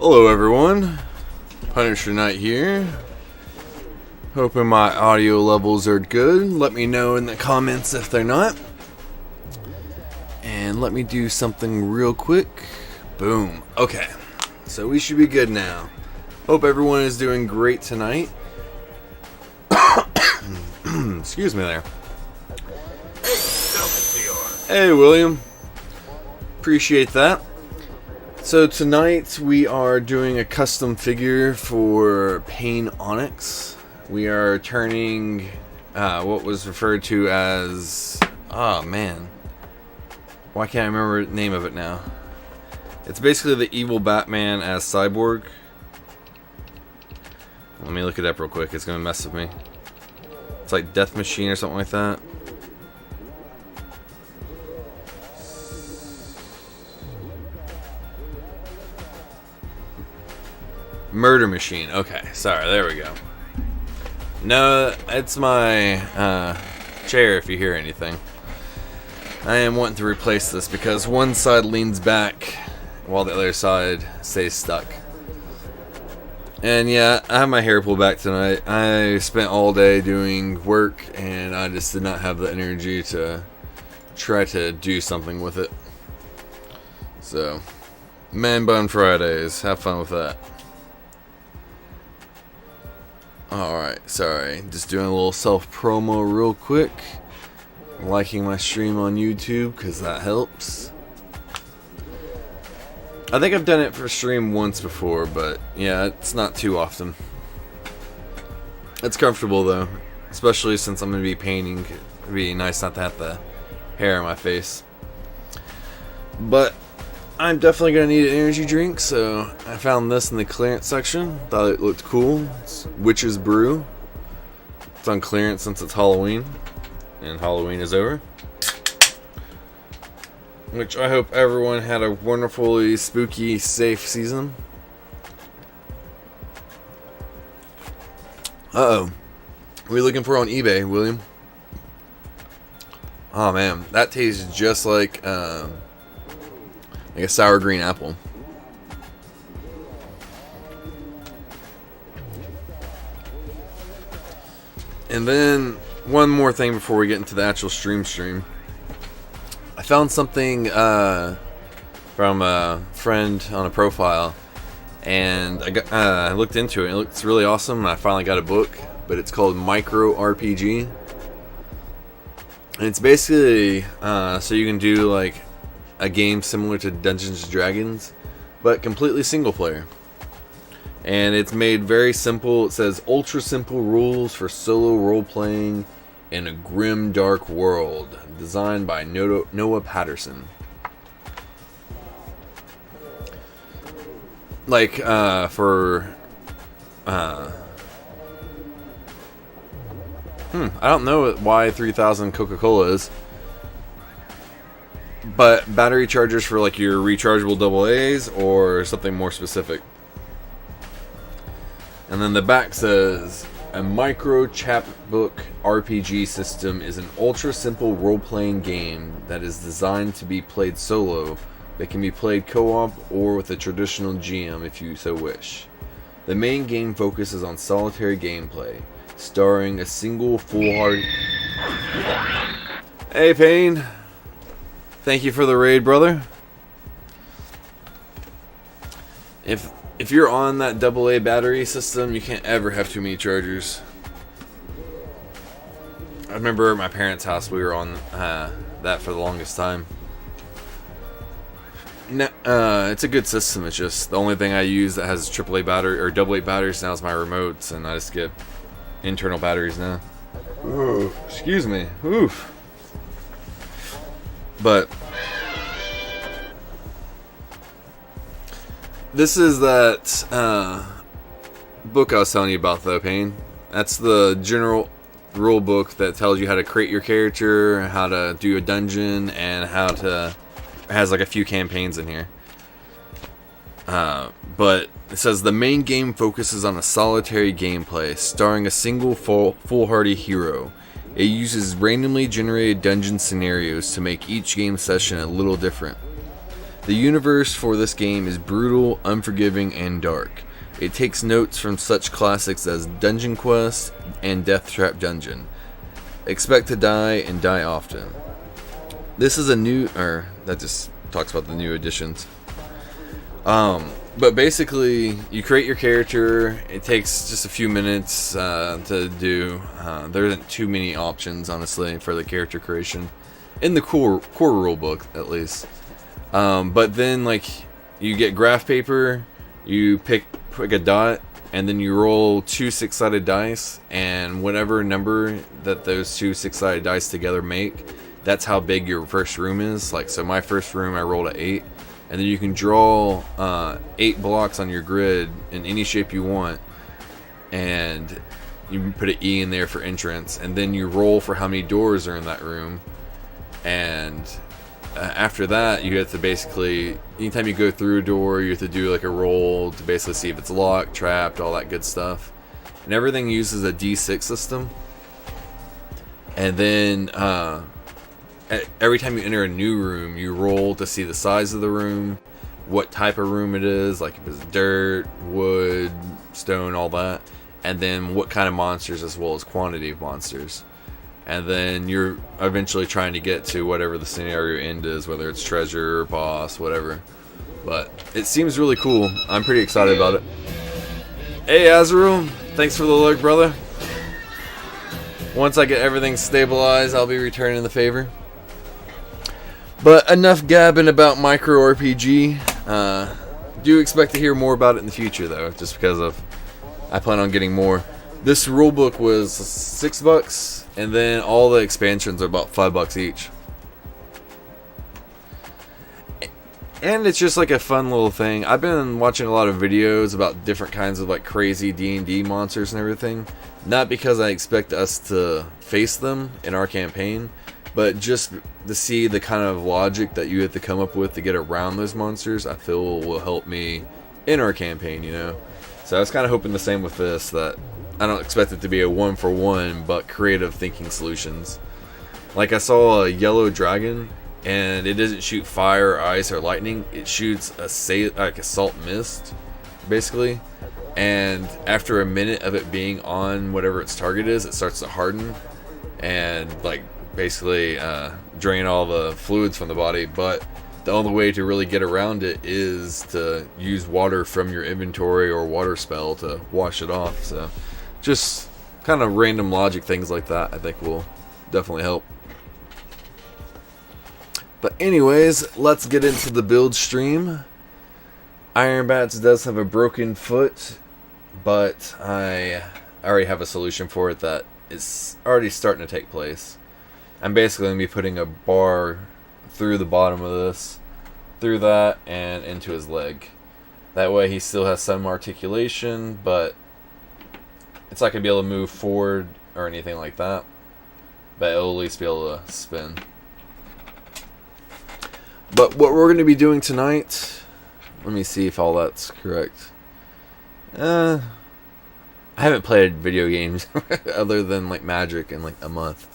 Hello everyone, Punisher Knight here. Hoping my audio levels are good. Let me know in the comments if they're not. And let me do something real quick. Boom. Okay, so we should be good now. Hope everyone is doing great tonight. Excuse me there. Hey William. Appreciate that. So tonight we are doing a custom figure for Pain Onyx. We are turning what was referred to as... Oh man. Why can't I remember the name of it now? It's basically the evil Batman as Cyborg. Let me look it up real quick. It's going to mess with me. It's like Death Machine or something like that. Murder Machine. Okay, sorry, there we go. No, it's my chair if you hear anything. I am wanting to replace this because one side leans back while the other side stays stuck. And yeah, I have my hair pulled back tonight. I spent all day doing work and I just did not have the energy to try to do something with it. So, Man Bun Fridays, have fun with that. Alright, sorry, just doing a little self-promo real quick. Liking my stream on YouTube, because that helps. I think I've done it for stream once before, but yeah, it's not too often. It's comfortable though, especially since I'm going to be painting. It'd be nice not to have the hair on my face. But I'm definitely going to need an energy drink, so I found this in the clearance section. Thought it looked cool. It's Witch's Brew. It's on clearance since it's Halloween, and Halloween is over. Which I hope everyone had a wonderfully spooky, safe season. Uh-oh. What are you looking for on eBay, William? Oh man, that tastes just like a sour green apple. And then one more thing before we get into the actual stream. I found something from a friend on a profile, and I looked into it. It looks really awesome, and I finally got a book. But it's called Micro RPG, and it's basically so you can do like a game similar to Dungeons and Dragons, but completely single player. And it's made very simple. It says ultra simple rules for solo role playing in a grim dark world, designed by Noah Patterson. Like for I don't know what Y3000 Coca-Cola is. But battery chargers for like your rechargeable AA's or something more specific. And then the back says, a micro chapbook RPG system is an ultra simple role-playing game that is designed to be played solo, but can be played co-op or with a traditional GM if you so wish. The main game focuses on solitary gameplay, starring a single foolhardy... Hey Payne! Thank you for the raid, brother. If you're on that AA battery system, you can't ever have too many chargers. I remember at my parents' house we were on that for the longest time. It's a good system. It's just the only thing I use that has AAA battery or AA batteries now is my remotes, and I just get internal batteries now. Ooh, excuse me. Oof. But this is that book I was telling you about, though, Payne. That's the general rule book that tells you how to create your character, how to do a dungeon, and how to... It has like a few campaigns in here. But it says the main game focuses on a solitary gameplay, starring a single foolhardy hero. It uses randomly generated dungeon scenarios to make each game session a little different. The universe for this game is brutal, unforgiving, and dark. It takes notes from such classics as Dungeon Quest and Death Trap Dungeon. Expect to die and die often. This is a new, or that just talks about the new additions. But basically, you create your character. It takes just a few minutes to do. There isn't too many options, honestly, for the character creation in the core rule book, at least. But then, like, you get graph paper. You pick a dot, and then you roll 2 6-sided dice, and whatever number that those 2 6-sided dice together make, that's how big your first room is. Like, so my first room, I rolled a 8. And then you can draw 8 blocks on your grid in any shape you want, and you can put an E in there for entrance, and then you roll for how many doors are in that room. And after that, you have to basically, anytime you go through a door, you have to do like a roll to basically see if it's locked, trapped, all that good stuff. And everything uses a D6 system. And then every time you enter a new room, you roll to see the size of the room, what type of room it is, like if it's dirt, wood, stone, all that, and then what kind of monsters as well as quantity of monsters. And then you're eventually trying to get to whatever the scenario end is, whether it's treasure or boss, whatever. But it seems really cool. I'm pretty excited about it. Hey Azrael, thanks for the lurk, brother. Once I get everything stabilized, I'll be returning the favor. But enough gabbing about micro RPG. Do expect to hear more about it in the future, though, just because I plan on getting more. This rulebook was $6, and then all the expansions are about $5 each. And it's just like a fun little thing. I've been watching a lot of videos about different kinds of like crazy D&D monsters and everything. Not because I expect us to face them in our campaign, but just to see the kind of logic that you have to come up with to get around those monsters, I feel will help me in our campaign, you know? So I was kind of hoping the same with this, that I don't expect it to be a one-for-one, but creative thinking solutions. Like I saw a yellow dragon, and it doesn't shoot fire, or ice, or lightning. It shoots a salt mist, basically. And after a minute of it being on whatever its target is, it starts to harden and like basically drain all the fluids from the body. But the only way to really get around it is to use water from your inventory or water spell to wash it off. So just kind of random logic things like that I think will definitely help. But anyways, let's get into the build stream. Iron Bats does have a broken foot, but I already have a solution for it that is already starting to take place. I'm basically going to be putting a bar through the bottom of this, through that, and into his leg. That way he still has some articulation, but it's not going to be able to move forward or anything like that. But it'll at least be able to spin. But what we're going to be doing tonight, let me see if all that's correct. I haven't played video games other than like Magic in like a month.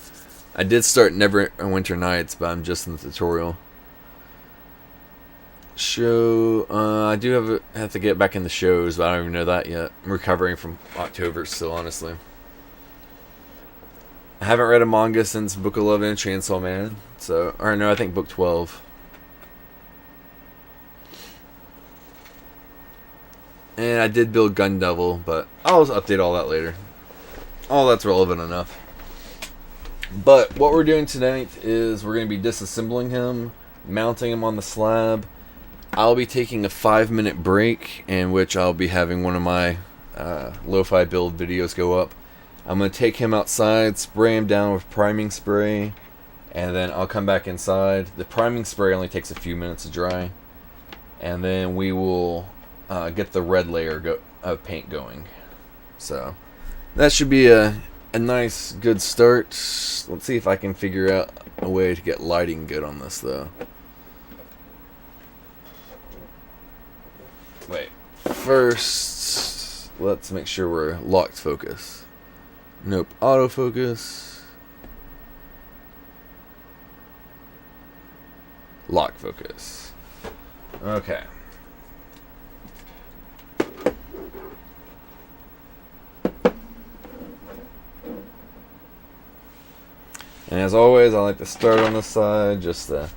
I did start Neverwinter Nights, but I'm just in the tutorial. Show, I do have to get back in the shows, but I don't even know that yet. I'm recovering from October still, honestly. I haven't read a manga since Book 11 Chainsaw Man, so, or no, I think Book 12. And I did build Gun Devil, but I'll update all that later. All that's relevant enough. But what we're doing tonight is we're going to be disassembling him, mounting him on the slab. I'll be taking a 5-minute break in which I'll be having one of my lo-fi build videos go up. I'm going to take him outside, spray him down with priming spray, and then I'll come back inside. The priming spray only takes a few minutes to dry. And then we will get the red layer of paint going. So that should be a nice, good start. Let's see if I can figure out a way to get lighting good on this, though. Wait. First, let's make sure we're locked focus. Nope. Autofocus. Lock focus. Okay. And as always, I like to start on this side, just the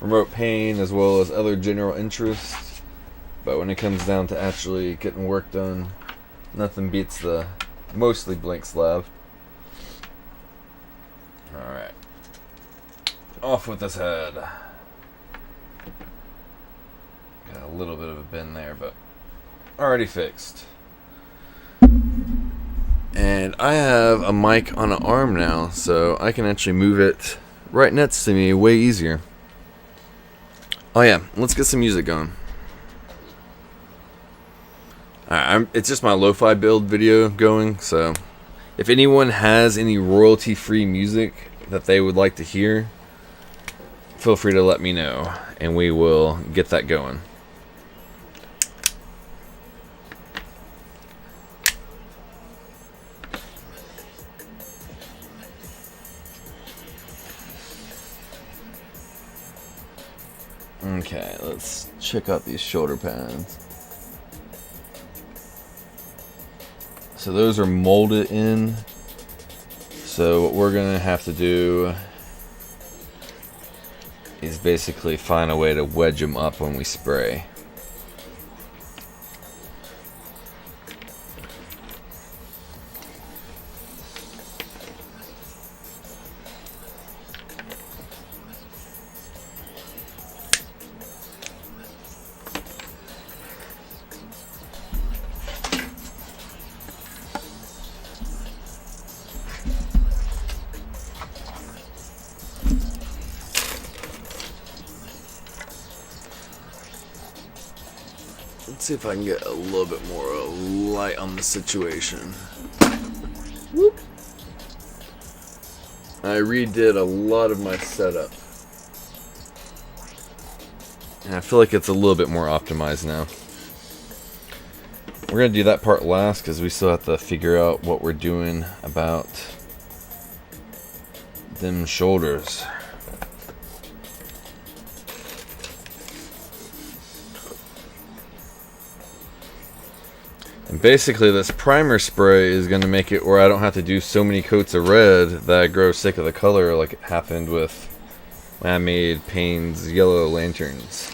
remote pain as well as other general interests. But when it comes down to actually getting work done, nothing beats the mostly blank slab. Alright. Off with this head. Got a little bit of a bend there, but already fixed. And I have a mic on an arm now, so I can actually move it right next to me way easier. Oh yeah, let's get some music going. Alright, it's just my lo-fi build video going, so if anyone has any royalty-free music that they would like to hear, feel free to let me know, and we will get that going. Okay, let's check out these shoulder pads. So those are molded in. So what we're gonna have to do is basically find a way to wedge them up when we spray. Let's see if I can get a little bit more light on the situation. Whoop. I redid a lot of my setup, and I feel like it's a little bit more optimized now. We're going to do that part last because we still have to figure out what we're doing about them shoulders. And basically this primer spray is going to make it where I don't have to do so many coats of red that I grow sick of the color like it happened with when I made Payne's yellow lanterns.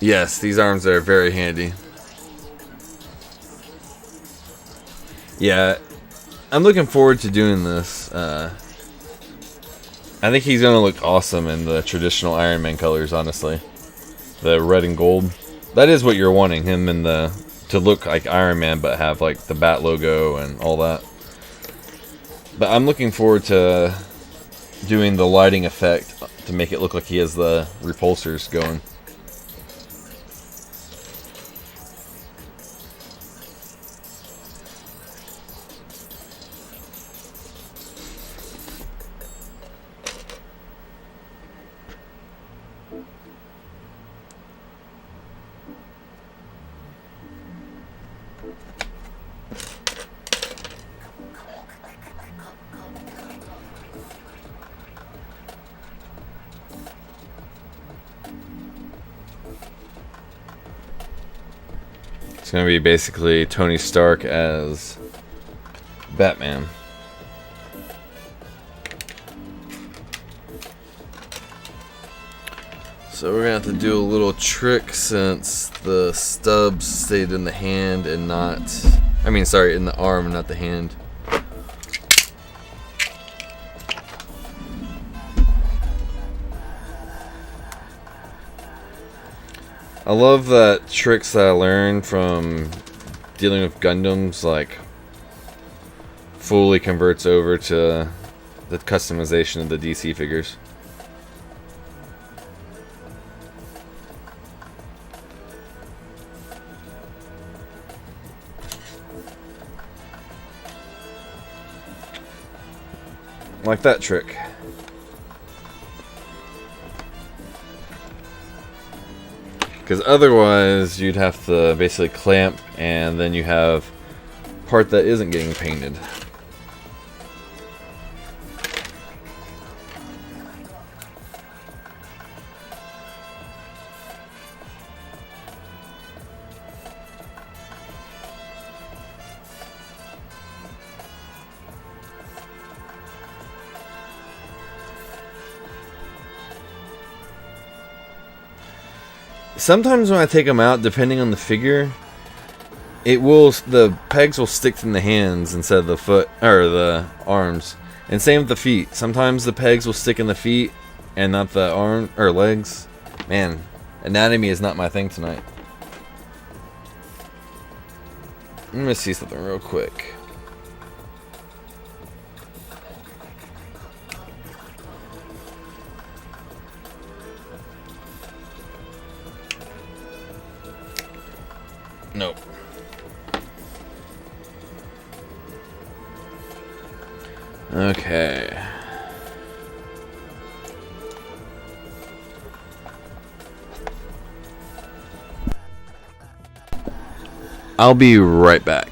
Yes, these arms are very handy. Yeah, I'm looking forward to doing this. I think he's going to look awesome in the traditional Iron Man colors, honestly. The red and gold. That is what you're wanting, him in the to look like Iron Man but have like the Bat logo and all that. But I'm looking forward to doing the lighting effect to make it look like he has the repulsors going. It's going to be basically Tony Stark as Batman. So we're going to have to do a little trick since the stubs stayed in the hand and not... I mean, sorry, in the arm and not the hand. I love that tricks that I learned from dealing with Gundams, like, fully converts over to the customization of the DC figures. Like that trick. Because otherwise, you'd have to basically clamp, and then you have part that isn't getting painted. Sometimes when I take them out, depending on the figure, the pegs will stick in the hands instead of the foot or the arms. And same with the feet. Sometimes the pegs will stick in the feet and not the arm or legs. Man, anatomy is not my thing tonight. I'm gonna see something real quick. Nope. Okay. I'll be right back.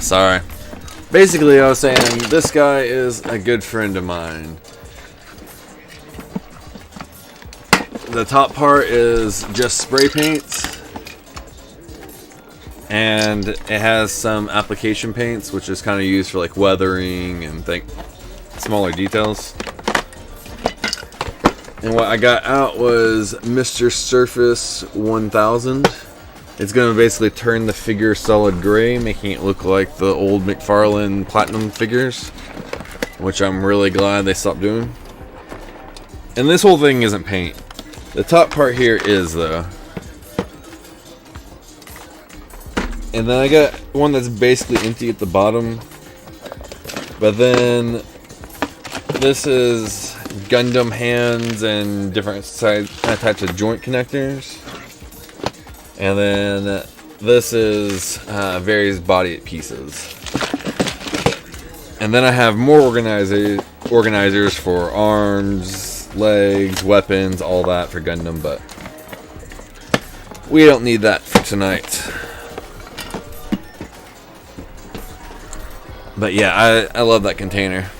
Sorry. Basically, I was saying this guy is a good friend of mine. The top part is just spray paints, and it has some application paints, which is kind of used for like weathering and smaller details. And what I got out was Mr. Surface 1000. It's going to basically turn the figure solid gray, making it look like the old McFarlane Platinum figures, which I'm really glad they stopped doing. And this whole thing isn't paint. The top part here is, though. And then I got one that's basically empty at the bottom. But then this is Gundam hands and different types of joint connectors. And then this is various body pieces. And then I have more organizers for arms, legs, weapons, all that for Gundam, but we don't need that for tonight. But yeah, I love that container.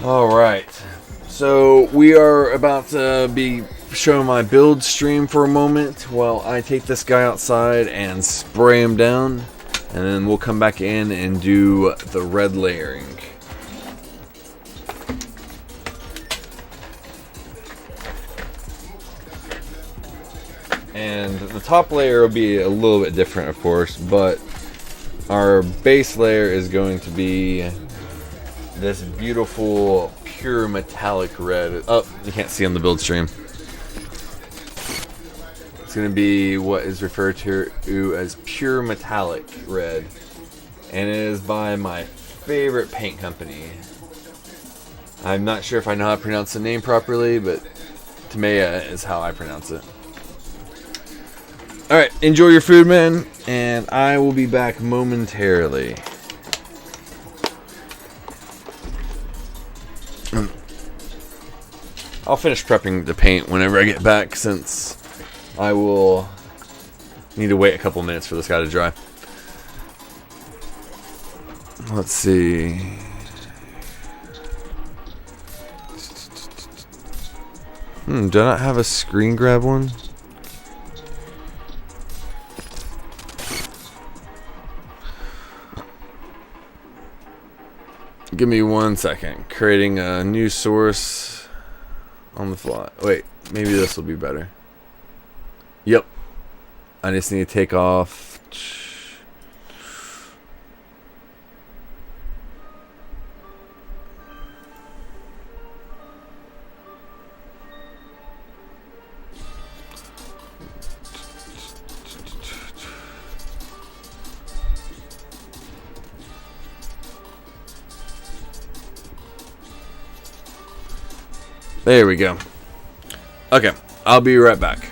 Alright. So we are about to be showing my build stream for a moment while I take this guy outside and spray him down, and then we'll come back in and do the red layering. And the top layer will be a little bit different, of course, but our base layer is going to be this beautiful pure metallic red. Oh, you can't see on the build stream. It's going to be what is referred to as pure metallic red, and it is by my favorite paint company. I'm not sure if I know how to pronounce the name properly, but Tamiya is how I pronounce it. Alright, enjoy your food, man, and I will be back momentarily. I'll finish prepping the paint whenever I get back, since I will need to wait a couple minutes for this guy to dry. Let's see. Do I not have a screen grab one? Give me 1 second. Creating a new source on the fly. Wait, maybe this will be better. Yep. I just need to take off. There we go. Okay, I'll be right back.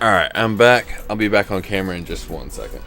Alright, I'm back. I'll be back on camera in just 1 second.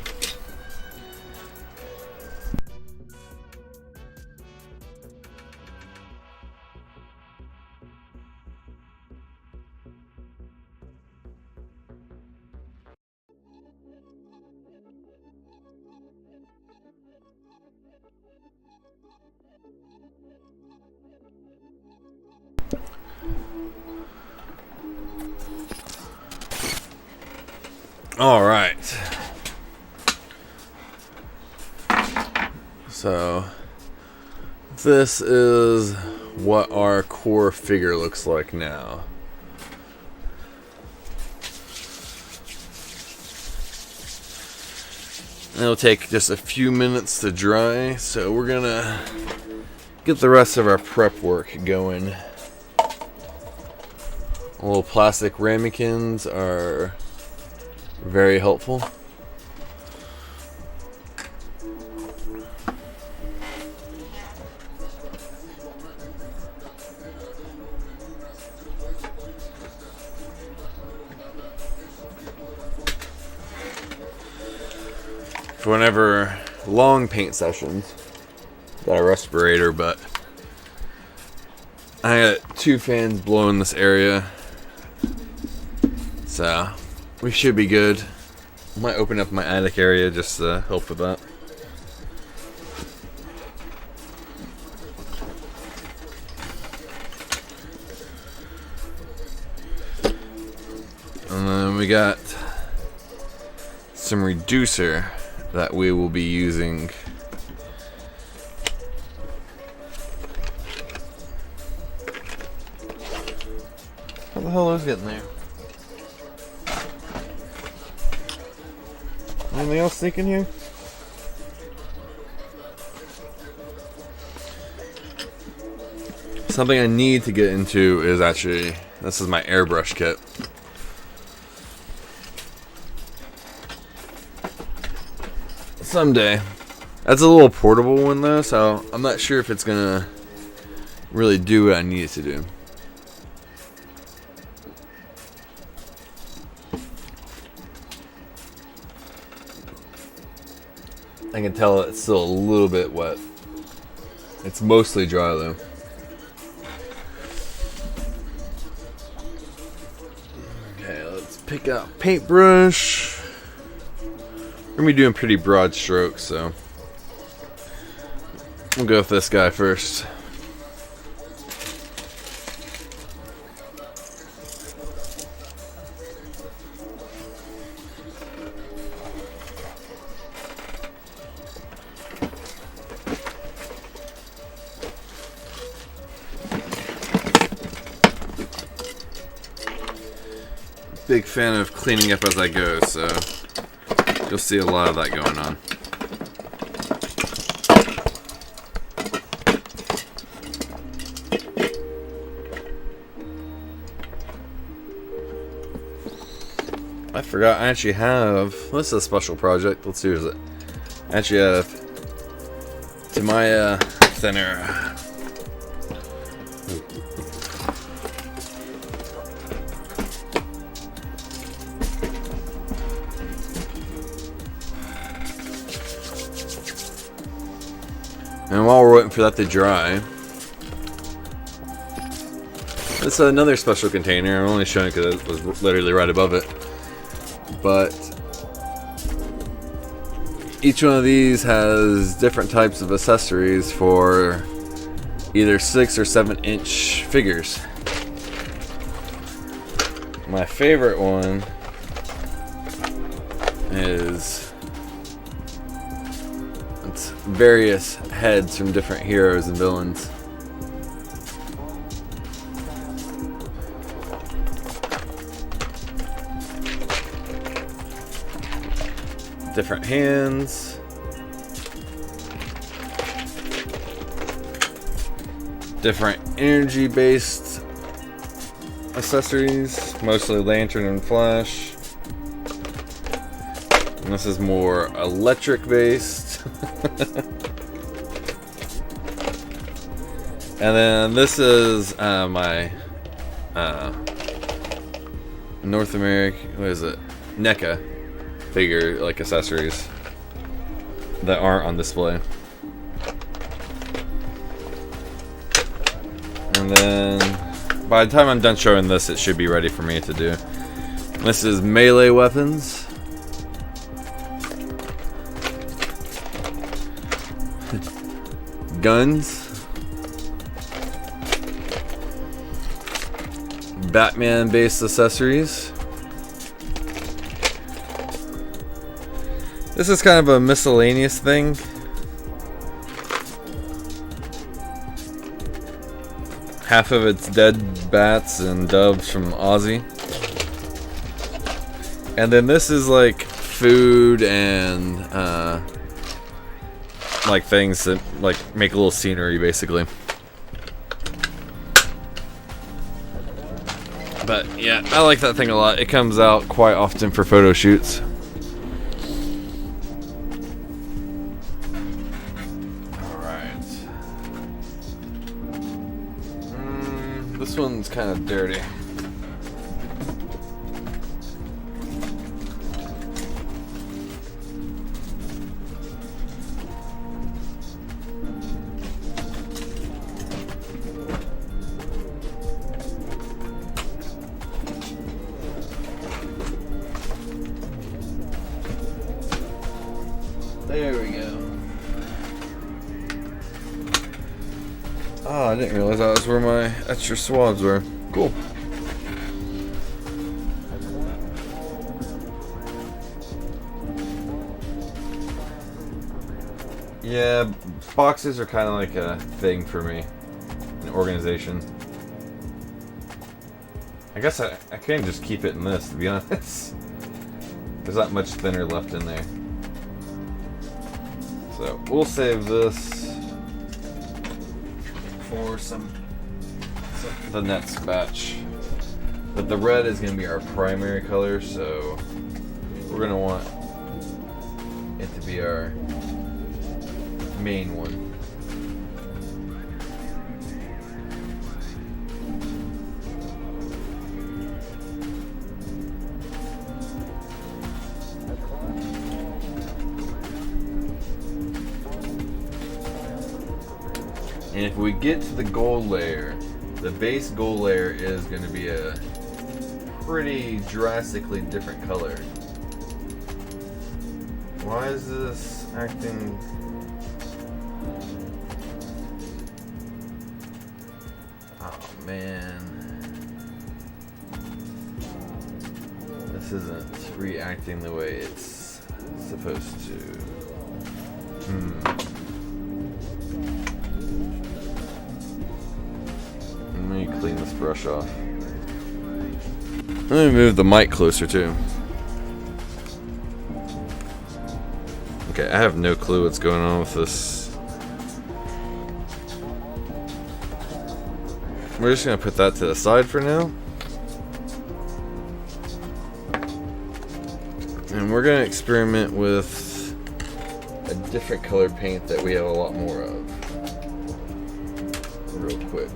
All right. So this is what our core figure looks like now. It'll take just a few minutes to dry, so we're gonna get the rest of our prep work going. Little plastic ramekins are very helpful. For whenever long paint sessions, got a respirator, but I got 2 fans blowing this area, so we should be good. Might open up my attic area just to help with that. And then we got some reducer that we will be using. How the hell is it getting there? Anything else sneaking here? Something I need to get into is actually, this is my airbrush kit. Someday. That's a little portable one though, so I'm not sure if it's gonna really do what I need it to do. I can tell it's still a little bit wet. It's mostly dry though. Okay, let's pick out paintbrush. We're gonna be doing pretty broad strokes, so we'll go with this guy first. Big fan of cleaning up as I go, so you'll see a lot of that going on. I forgot I actually have, this is a special project, let's see what is it. I actually have Tamiya thinner. And while we're waiting for that to dry, this is another special container. I'm only showing it because it was literally right above it. But each one of these has different types of accessories for either 6 or 7 inch figures. My favorite one is various heads from different heroes and villains. Different hands. Different energy based accessories, mostly lantern and flash. And this is more electric based. And then this is my North America, what is it? NECA figure, like accessories that aren't on display. And then by the time I'm done showing this, it should be ready for me to do. This is melee weapons. Guns. Batman based accessories. This is kind of a miscellaneous thing. Half of it's dead bats and doves from Ozzy. And then this is like food and like things that like make a little scenery basically. But yeah, I like that thing a lot. It comes out quite often for photo shoots. Alright. This one's kind of dirty. There we go. Oh, I didn't realize that was where my extra swabs were. Cool. Yeah, boxes are kind of like a thing for me. An organization. I guess I can just keep it in this, to be honest. There's not much thinner left in there. So we'll save this for the next batch. But the red is going to be our primary color, so we're going to want it to be our main one. And if we get to the gold layer, the base gold layer is going to be a pretty drastically different color. Why is this acting... Oh man. This isn't reacting the way it's supposed to. Let me clean this brush off. Let me move the mic closer too. Okay, I have no clue what's going on with this. We're just gonna put that to the side for now. And we're gonna experiment with a different color paint that we have a lot more of. Real quick.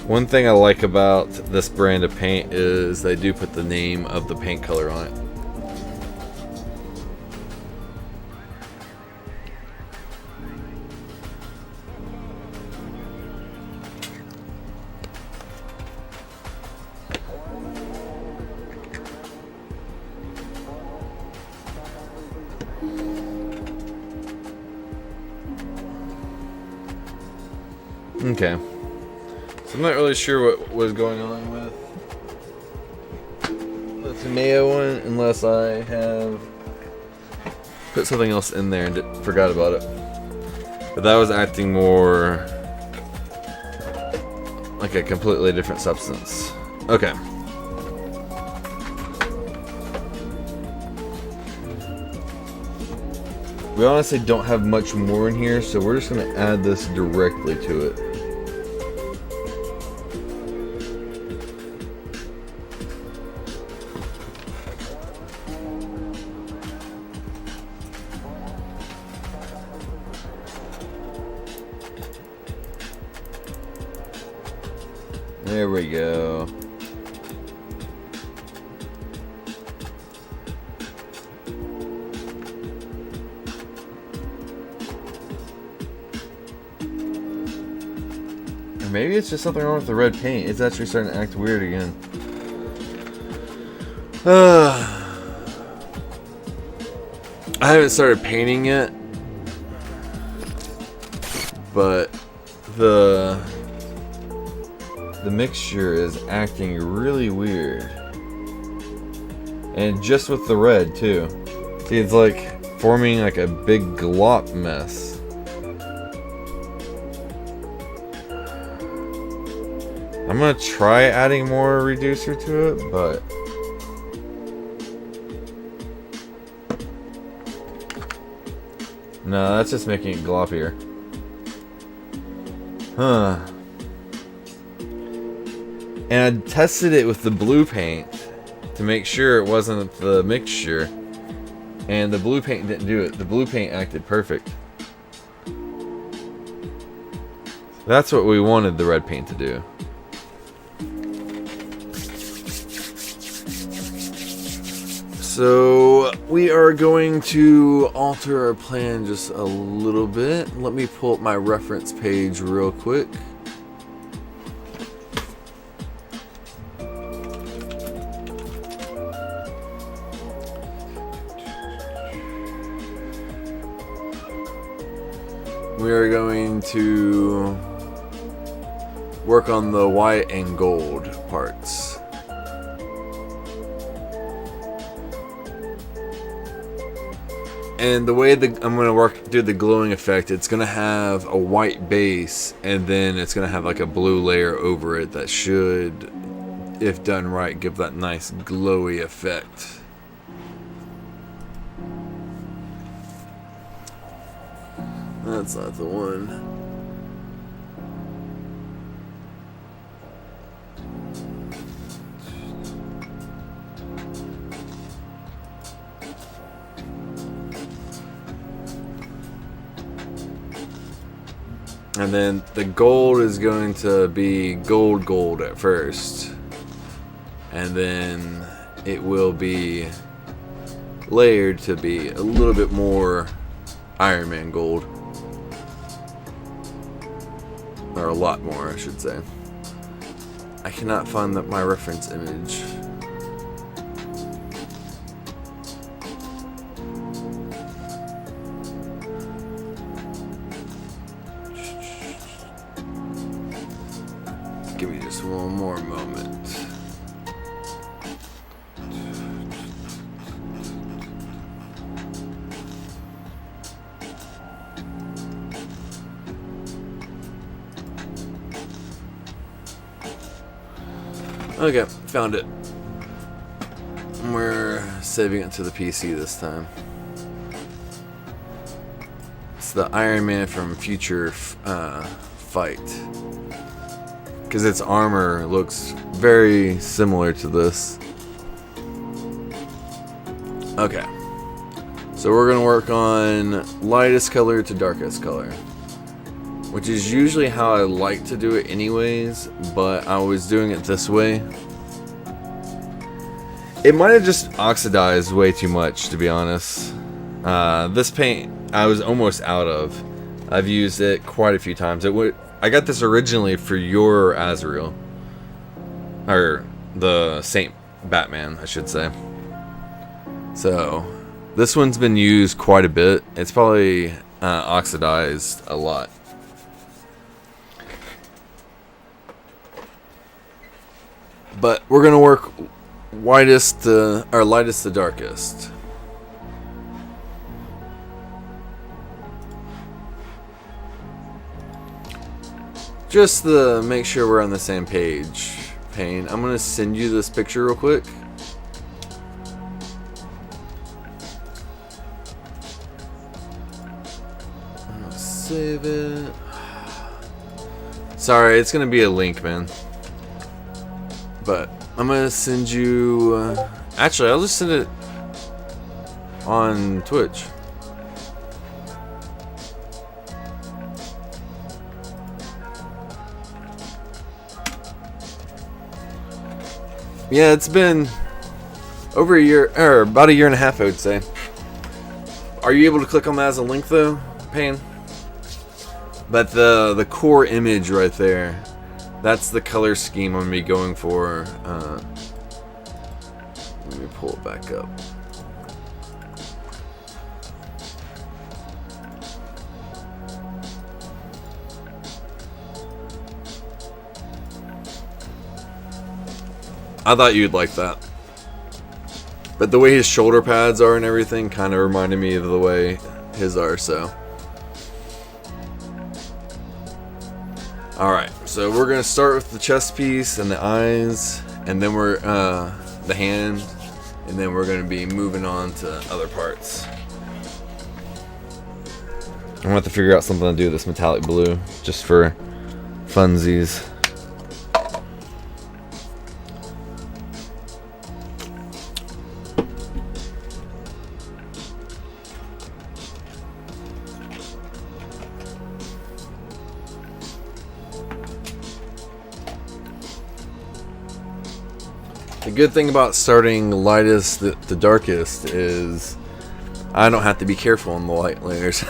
One thing I like about this brand of paint is they do put the name of the paint color on it. Okay. I'm not really sure what was going on with the tomato one, unless I have put something else in there and forgot about it. But that was acting more like a completely different substance. Okay. We honestly don't have much more in here, so we're just going to add this directly to it. There we go. Or maybe it's just something wrong with the red paint. It's actually starting to act weird again. I haven't started painting yet, but the mixture is acting really weird, and just with the red too. See, it's like forming like a big glop mess. I'm gonna try adding more reducer to it, but no, that's just making it gloppier. Huh. And I tested it with the blue paint to make sure it wasn't the mixture. And the blue paint didn't do it. The blue paint acted perfect. That's what we wanted the red paint to do. So we are going to alter our plan just a little bit. Let me pull up my reference page real quick. We are going to work on the white and gold parts. And the way I'm going to do the glowing effect, it's going to have a white base, and then it's going to have like a blue layer over it that should, if done right, give that nice glowy effect. That's not the one. And then the gold is going to be gold at first. And then it will be layered to be a little bit more Iron Man gold. Or a lot more, I should say. I cannot find my reference image. Give me just one more moment. Okay, found it. We're saving it to the PC this time. It's the Iron Man from Future Fight. Because its armor looks very similar to this. Okay. So we're going to work on lightest color to darkest color. Which is usually how I like to do it anyways, but I was doing it this way. It might have just oxidized way too much, to be honest. This paint I was almost out of. I've used it quite a few times. I got this originally for your Azrael. Or the Saint Batman, I should say. So, this one's been used quite a bit. It's probably oxidized a lot. But we're gonna work lightest to darkest. Just to make sure we're on the same page, Payne. I'm gonna send you this picture real quick. I'm gonna save it. Sorry, it's gonna be a link, man. But I'm gonna send you. Actually, I'll just send it on Twitch. Yeah, it's been over a year, or about a year and a half, I would say. Are you able to click on that as a link though, Payne? But the core image right there, that's the color scheme I'm gonna be going for. Let me pull it back up. I thought you'd like that. But the way his shoulder pads are and everything kind of reminded me of the way his are, so. Alright, so we're going to start with the chest piece and the eyes, and then we're, the hand, and then we're going to be moving on to other parts. I'm going to have to figure out something to do with this metallic blue, just for funsies. The good thing about starting lightest to darkest is I don't have to be careful on the light layers.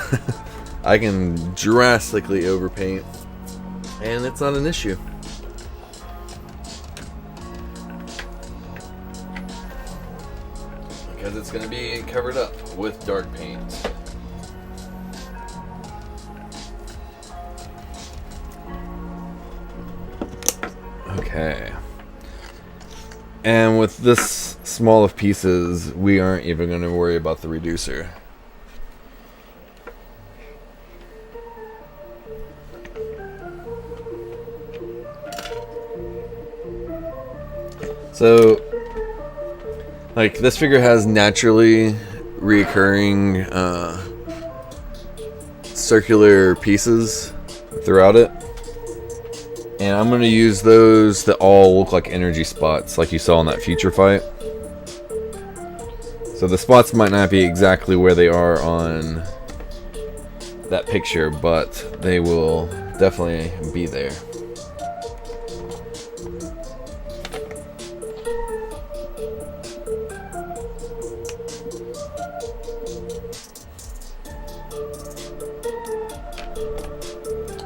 I can drastically overpaint and it's not an issue. Because it's going to be covered up with dark paint. Okay. And with this small of pieces, we aren't even going to worry about the reducer. So, like, this figure has naturally reoccurring circular pieces throughout it. And I'm going to use those that all look like energy spots, like you saw in that future fight. So the spots might not be exactly where they are on that picture, but they will definitely be there.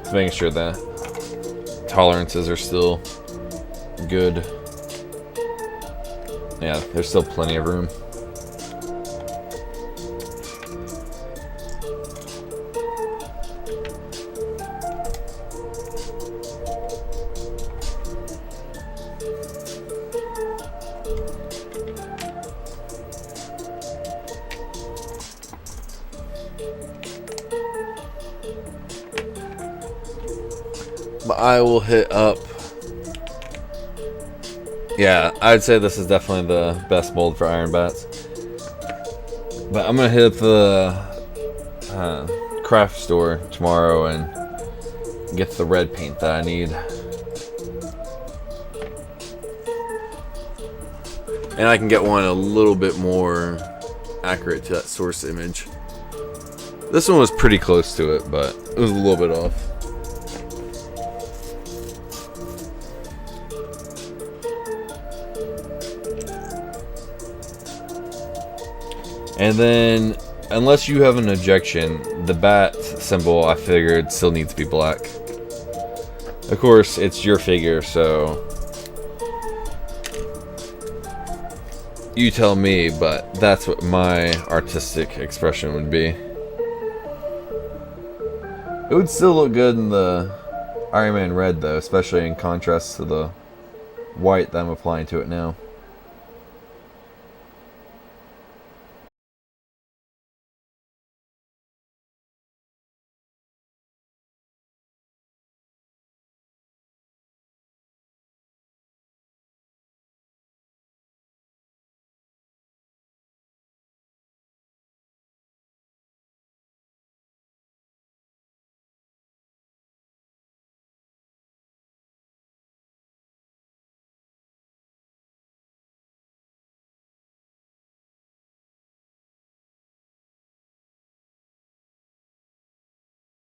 Just making sure that tolerances are still good. Yeah, there's still plenty of room. But I will hit up. Yeah, I'd say this is definitely the best mold for Iron Bats. But I'm gonna hit up the craft store tomorrow and get the red paint that I need. And I can get one a little bit more accurate to that source image. This one was pretty close to it, but it was a little bit off. And then, unless you have an objection, the bat symbol I figured still needs to be black. Of course, it's your figure, so you tell me, but that's what my artistic expression would be. It would still look good in the Iron Man red though, especially in contrast to the white that I'm applying to it now.